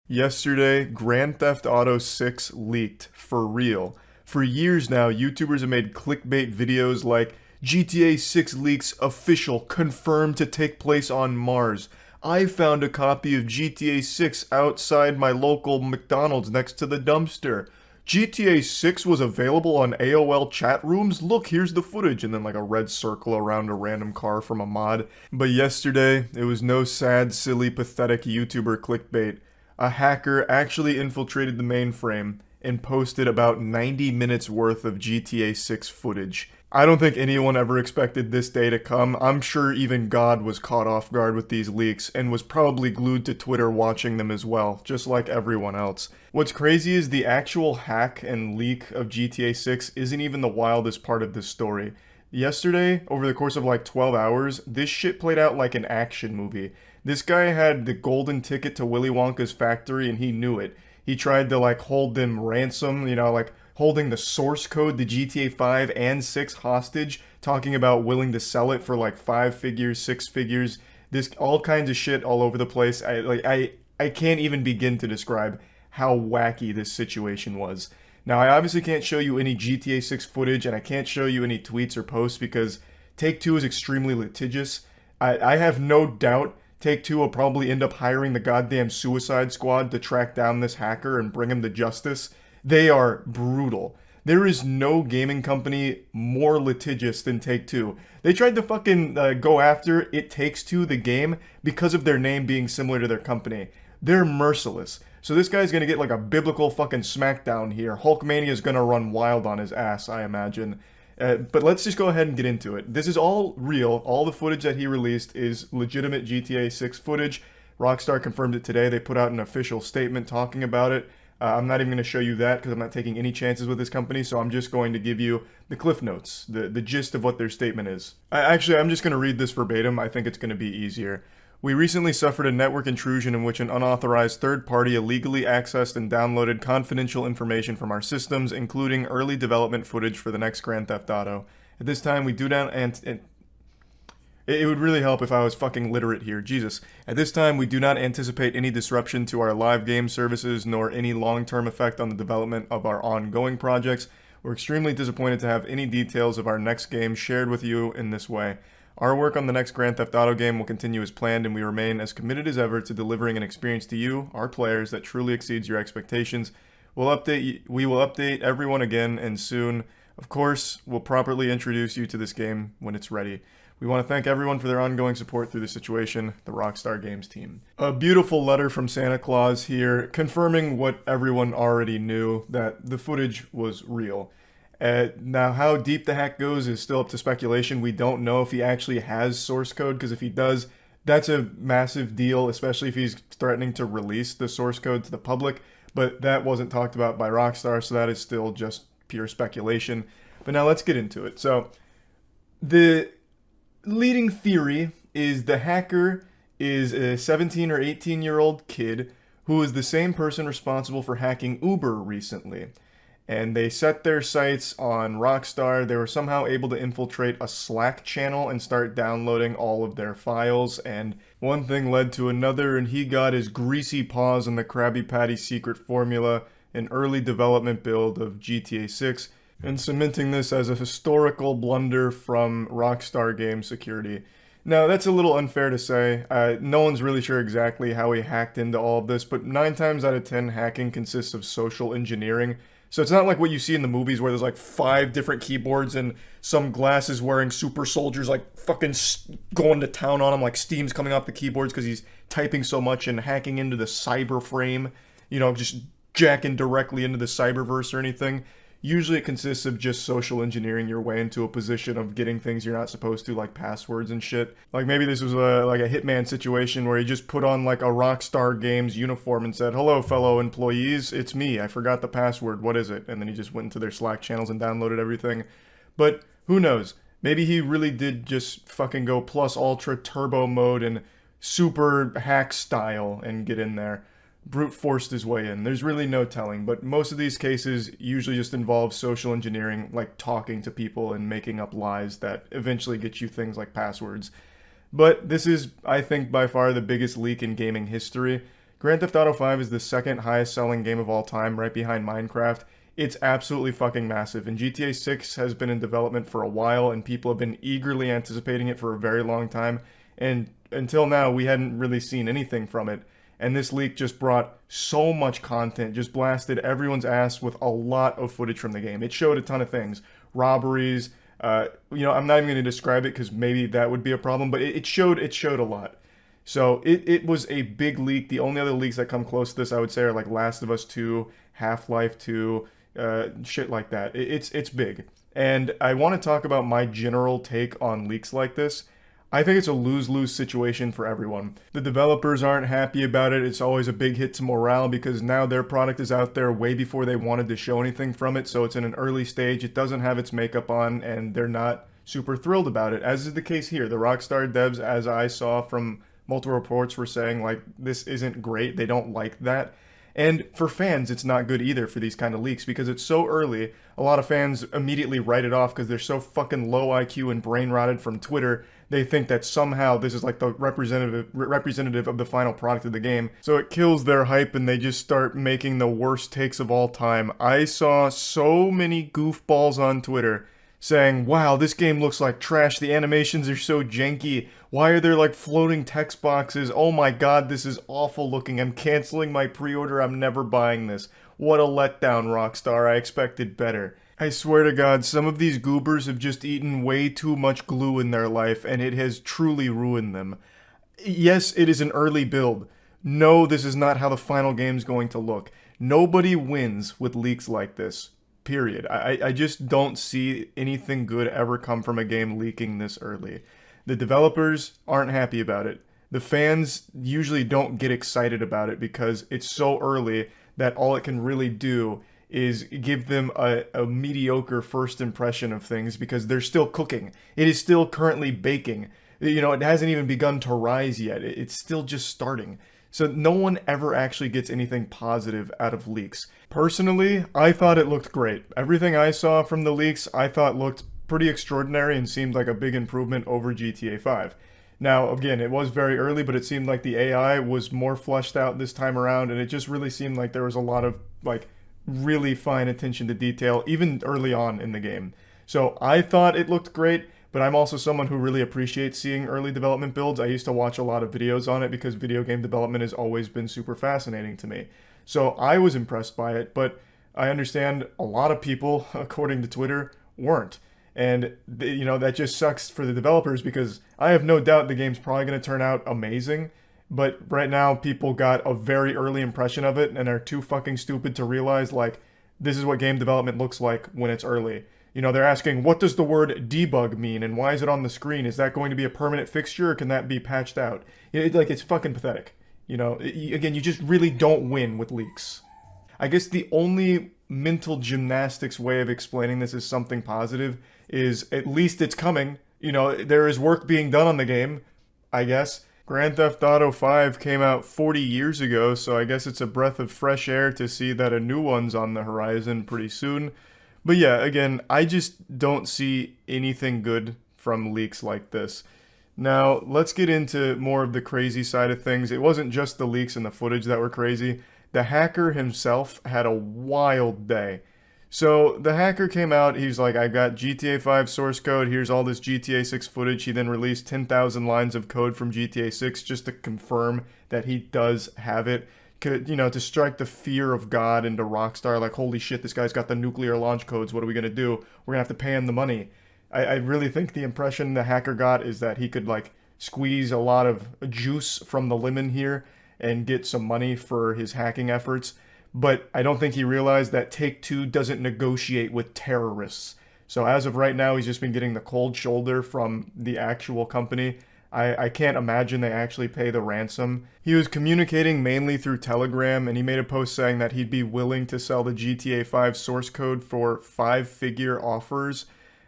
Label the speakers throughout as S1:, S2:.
S1: Yesterday, Grand Theft Auto 6 leaked for real. For years now, YouTubers have made clickbait videos like GTA 6 leaks official, confirmed to take place on Mars. I found a copy of GTA 6 outside my local McDonald's next to the dumpster. GTA 6 was available on AOL chat rooms. Look, here's the footage. And then, like, a red circle around a random car from a mod. But yesterday, it was no sad, silly, pathetic YouTuber clickbait. A hacker actually infiltrated the mainframe and posted about 90 minutes worth of GTA 6 footage. I don't think anyone ever expected this day to come. I'm sure even God was caught off guard with these leaks and was probably glued to Twitter watching them as well, just like everyone else. What's crazy is the actual hack and leak of GTA 6 isn't even the wildest part of this story. Yesterday, over the course of like 12 hours, this shit played out like an action movie. This guy had the golden ticket to Willy Wonka's factory and he knew it. He tried to like hold them ransom, like holding the source code to GTA 5 and 6 hostage, talking about willing to sell it for like 5 figures, 6 figures, this all kinds of shit all over the place. I can't even begin to describe how wacky this situation was. Now, I obviously can't show you any GTA 6 footage and I can't show you any tweets or posts because Take-Two is extremely litigious. I have no doubt Take-Two will probably end up hiring the goddamn Suicide Squad to track down this hacker and bring him to justice. They are brutal. There is no gaming company more litigious than Take-Two. They tried to fucking go after It Takes Two, the game, because of their name being similar to their company. They're merciless. So this guy's gonna get like a biblical fucking smackdown here. Hulkmania is gonna run wild on his ass, I imagine. But let's just go ahead and get into it. This is all real. All the footage that he released is legitimate GTA 6 footage. Rockstar confirmed it today. They put out an official statement talking about it. I'm not even going to show you that because I'm not taking any chances with this company, so I'm just going to give you the cliff notes, the gist of what their statement is. I'm just going to read this verbatim. I think it's going to be easier. We recently suffered a network intrusion in which an unauthorized third party illegally accessed and downloaded confidential information from our systems, including early development footage for the next Grand Theft Auto. At this time, we do not it would really help if I was fucking literate here. Jesus. At this time, we do not anticipate any disruption to our live game services nor any long-term effect on the development of our ongoing projects. We're extremely disappointed to have any details of our next game shared with you in this way. Our work on the next Grand Theft Auto game will continue as planned, and we remain as committed as ever to delivering an experience to you, our players, that truly exceeds your expectations. We will update everyone again, and soon, of course, we'll properly introduce you to this game when it's ready. We want to thank everyone for their ongoing support through the situation, the Rockstar Games team. A beautiful letter from Santa Claus here, confirming what everyone already knew, that the footage was real. Now, how deep the hack goes is still up to speculation. We don't know if he actually has source code, because if he does, that's a massive deal, especially if he's threatening to release the source code to the public. But that wasn't talked about by Rockstar, so that is still just pure speculation. But now let's get into it. So, the leading theory is the hacker is a 17 or 18-year-old kid who is the same person responsible for hacking Uber recently. And they set their sights on Rockstar. They were somehow able to infiltrate a Slack channel and start downloading all of their files. And one thing led to another, and he got his greasy paws on the Krabby Patty secret formula, an early development build of GTA 6, and cementing this as a historical blunder from Rockstar Game Security. Now, that's a little unfair to say. No one's really sure exactly how he hacked into all of this, but 9 times out of 10, hacking consists of social engineering. So it's not like what you see in the movies where there's like 5 different keyboards and some glasses wearing super soldiers like fucking going to town on him, like steam's coming off the keyboards because he's typing so much and hacking into the cyber frame, just jacking directly into the cyberverse or anything. Usually it consists of just social engineering your way into a position of getting things you're not supposed to, like passwords and shit. Like maybe this was like a Hitman situation where he just put on like a Rockstar Games uniform and said, "Hello, fellow employees, it's me. I forgot the password. What is it?" And then he just went into their Slack channels and downloaded everything. But who knows? Maybe he really did just fucking go plus ultra turbo mode and super hack style and get in there. Brute forced his way in. There's really no telling, but most of these cases usually just involve social engineering, like talking to people and making up lies that eventually get you things like passwords. But this is, I think, by far the biggest leak in gaming history. Grand Theft Auto 5 is the second highest selling game of all time, right behind Minecraft. It's absolutely fucking massive, and GTA 6 has been in development for a while, and people have been eagerly anticipating it for a very long time, and until now, we hadn't really seen anything from it. And this leak just brought so much content, just blasted everyone's ass with a lot of footage from the game. It showed a ton of things, robberies. I'm not even going to describe it because maybe that would be a problem, but it showed a lot. So it was a big leak. The only other leaks that come close to this, I would say, are like Last of Us 2, Half-Life 2, shit like that. It's big. And I want to talk about my general take on leaks like this. I think it's a lose-lose situation for everyone. The developers aren't happy about it. It's always a big hit to morale because now their product is out there way before they wanted to show anything from it. So it's in an early stage. It doesn't have its makeup on and they're not super thrilled about it, as is the case here. The Rockstar devs, as I saw from multiple reports, were saying like, this isn't great. They don't like that. And for fans, it's not good either for these kind of leaks because it's so early. A lot of fans immediately write it off because they're so fucking low IQ and brain rotted from Twitter. They think that somehow this is like the representative of the final product of the game. So it kills their hype and they just start making the worst takes of all time. I saw so many goofballs on Twitter saying, wow, this game looks like trash. The animations are so janky. Why are there like floating text boxes? Oh my god, this is awful looking. I'm canceling my pre-order. I'm never buying this. What a letdown, Rockstar. I expected better. I swear to God, some of these goobers have just eaten way too much glue in their life, and it has truly ruined them. Yes, it is an early build. No, this is not how the final game's going to look. Nobody wins with leaks like this. Period. I just don't see anything good ever come from a game leaking this early. The developers aren't happy about it. The fans usually don't get excited about it because it's so early that all it can really do is give them a mediocre first impression of things because they're still cooking. It is still currently baking. You know, it hasn't even begun to rise yet. It's still just starting. So no one ever actually gets anything positive out of leaks. Personally, I thought it looked great. Everything I saw from the leaks, I thought looked pretty extraordinary and seemed like a big improvement over GTA 5. Now, again, it was very early, but it seemed like the AI was more fleshed out this time around, and it just really seemed like there was a lot of, like, really fine attention to detail, even early on in the game. So I thought it looked great, but I'm also someone who really appreciates seeing early development builds. I used to watch a lot of videos on it because video game development has always been super fascinating to me. So I was impressed by it, but I understand a lot of people, according to Twitter, weren't. And, that just sucks for the developers because I have no doubt the game's probably going to turn out amazing. But right now, people got a very early impression of it and are too fucking stupid to realize, like, this is what game development looks like when it's early. They're asking, what does the word debug mean and why is it on the screen? Is that going to be a permanent fixture or can that be patched out? It's fucking pathetic. Again, you just really don't win with leaks. I guess the only mental gymnastics way of explaining this as something positive is at least it's coming. There is work being done on the game, I guess. Grand Theft Auto 5 came out 40 years ago, so I guess it's a breath of fresh air to see that a new one's on the horizon pretty soon. But yeah, again, I just don't see anything good from leaks like this. Now, let's get into more of the crazy side of things. It wasn't just the leaks and the footage that were crazy. The hacker himself had a wild day. So the hacker came out, he's like, I got GTA 5 source code, here's all this GTA 6 footage. He then released 10,000 lines of code from GTA 6 just to confirm that he does have it. To strike the fear of God into Rockstar, like, holy shit, this guy's got the nuclear launch codes, what are we gonna do? We're gonna have to pay him the money. I really think the impression the hacker got is that he could, like, squeeze a lot of juice from the lemon here and get some money for his hacking efforts. But I don't think he realized that Take-Two doesn't negotiate with terrorists. So as of right now, he's just been getting the cold shoulder from the actual company. I can't imagine they actually pay the ransom. He was communicating mainly through Telegram, and he made a post saying that he'd be willing to sell the GTA 5 source code for 5-figure offers.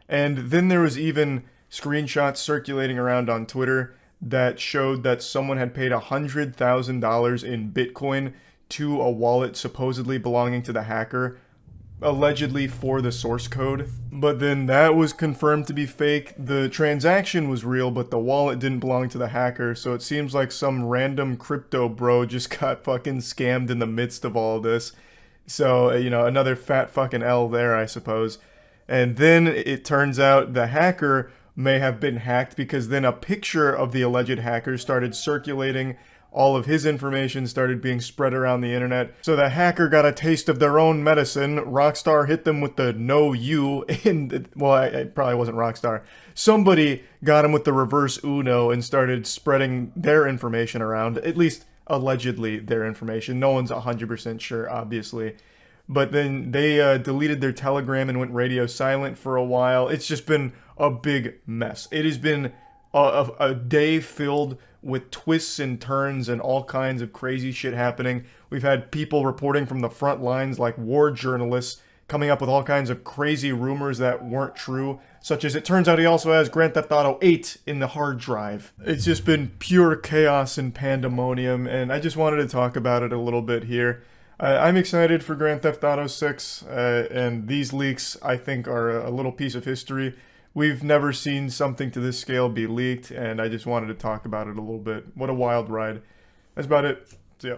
S1: And then there was even screenshots circulating around on Twitter that showed that someone had paid $100,000 in Bitcoin to a wallet supposedly belonging to the hacker. allegedly for the source code. But then that was confirmed to be fake. The transaction was real, but the wallet didn't belong to the hacker. So it seems like some random crypto bro just got fucking scammed in the midst of all this. So, another fat fucking L there, I suppose. And then it turns out the hacker may have been hacked because then a picture of the alleged hacker started circulating. All of his information started being spread around the internet. So the hacker got a taste of their own medicine. Rockstar hit them with the no you well, it probably wasn't Rockstar. Somebody got him with the reverse Uno and started spreading their information around, at least allegedly their information. No one's 100% sure, obviously. But then they deleted their Telegram and went radio silent for a while. It's just been a big mess. It has been a day filled with twists and turns and all kinds of crazy shit happening. We've had people reporting from the front lines, like war journalists, coming up with all kinds of crazy rumors that weren't true, such as it turns out he also has Grand Theft Auto 8 in the hard drive. It's just been pure chaos and pandemonium, and I just wanted to talk about it a little bit here. I'm excited for Grand Theft Auto 6, and these leaks, I think, are a little piece of history. We've never seen something to this scale be leaked, and I just wanted to talk about it a little bit. What a wild ride. That's about it. See ya.